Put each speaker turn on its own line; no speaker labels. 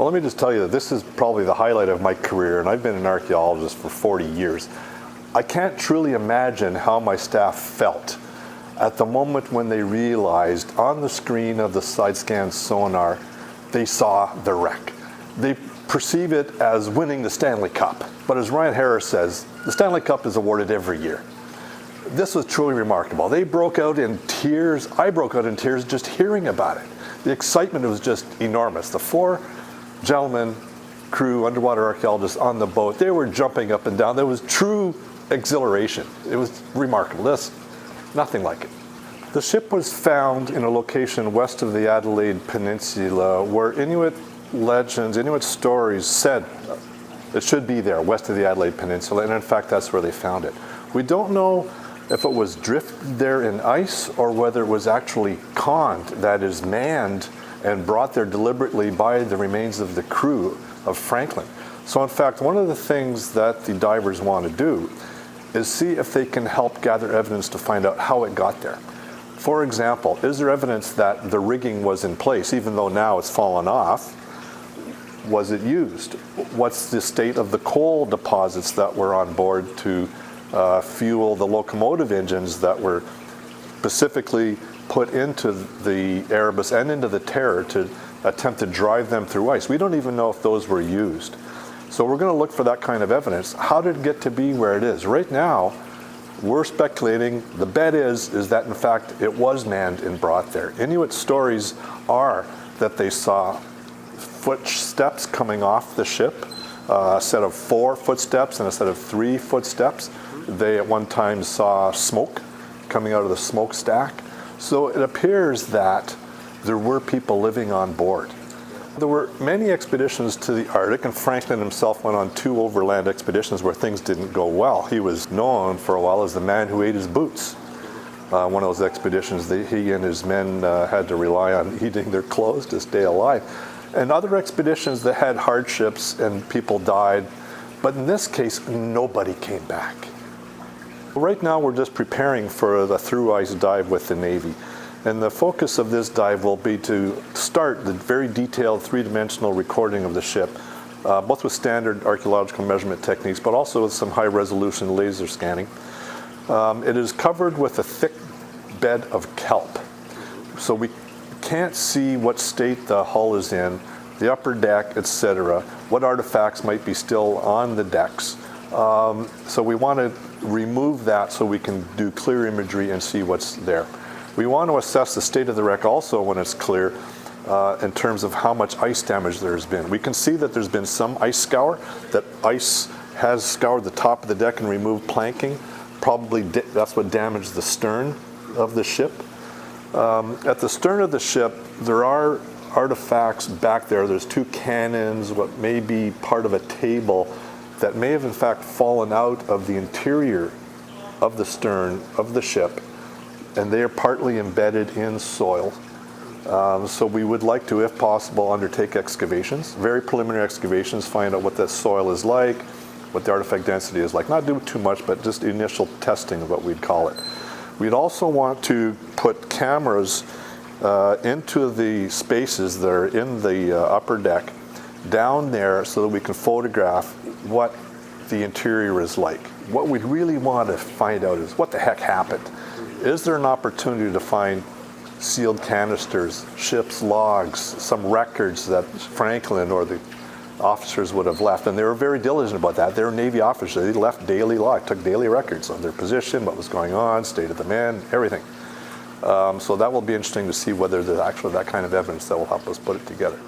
Well, let me just tell you that this is probably the highlight of my career, and I've been an archaeologist for 40 years. I can't truly imagine how my staff felt at the moment when they realized on the screen of the side scan sonar, they saw the wreck. They perceive it as winning the Stanley Cup. But as Ryan Harris says, the Stanley Cup is awarded every year. This was truly remarkable. They broke out in tears. I broke out in tears just hearing about it. The excitement was just enormous. The 4 gentlemen, crew, underwater archaeologists on the boat, they were jumping up and down. There was true exhilaration. It was remarkable. This, nothing like it. The ship was found in a location west of the Adelaide Peninsula where Inuit legends, Inuit stories said it should be there, west of the Adelaide Peninsula, and in fact that's where they found it. We don't know if it was drifted there in ice or whether it was actually conned, that is manned and brought there deliberately by the remains of the crew of Franklin. So in fact, one of the things that the divers want to do is see if they can help gather evidence to find out how it got there. For example, is there evidence that the rigging was in place, even though now it's fallen off? Was it used? What's the state of the coal deposits that were on board to fuel the locomotive engines that were specifically put into the Erebus and into the Terror to attempt to drive them through ice? We don't even know if those were used. So we're going to look for that kind of evidence. How did it get to be where it is? Right now, we're speculating. The bet is that in fact it was manned and brought there. Inuit stories are that they saw footsteps coming off the ship, a set of 4 footsteps and a set of 3 footsteps. They at one time saw smoke coming out of the smokestack. So it appears that there were people living on board. There were many expeditions to the Arctic, and Franklin himself went on 2 overland expeditions where things didn't go well. He was known for a while as the man who ate his boots. One of those expeditions, he and his men had to rely on eating their clothes to stay alive. And other expeditions that had hardships and people died, but in this case, nobody came back. Right now, we're just preparing for the through-ice dive with the Navy. And the focus of this dive will be to start the very detailed 3-dimensional recording of the ship, both with standard archaeological measurement techniques, but also with some high-resolution laser scanning. It is covered with a thick bed of kelp. So we can't see what state the hull is in, the upper deck, etc., what artifacts might be still on the decks. So we want to remove that so we can do clear imagery and see what's there. We want to assess the state of the wreck also when it's clear in terms of how much ice damage there has been. We can see that there's been some ice scour, that ice has scoured the top of the deck and removed planking. Probably that's what damaged the stern of the ship. At the stern of the ship, there are artifacts back there. There's 2 cannons, what may be part of a table that may have in fact fallen out of the interior of the stern of the ship, and they are partly embedded in soil. So we would like to, if possible, undertake excavations, very preliminary excavations, find out what that soil is like, what the artifact density is like. Not do too much, but just initial testing of what we'd call it. We'd also want to put cameras into the spaces that are in the upper deck down there so that we can photograph what the interior is like. What we really want to find out is what the heck happened. Is there an opportunity to find sealed canisters, ship's logs, some records that Franklin or the officers would have left? And they were very diligent about that. They were Navy officers. They left daily log, took daily records of their position, what was going on, state of the men, everything. So that will be interesting to see whether there's actually that kind of evidence that will help us put it together.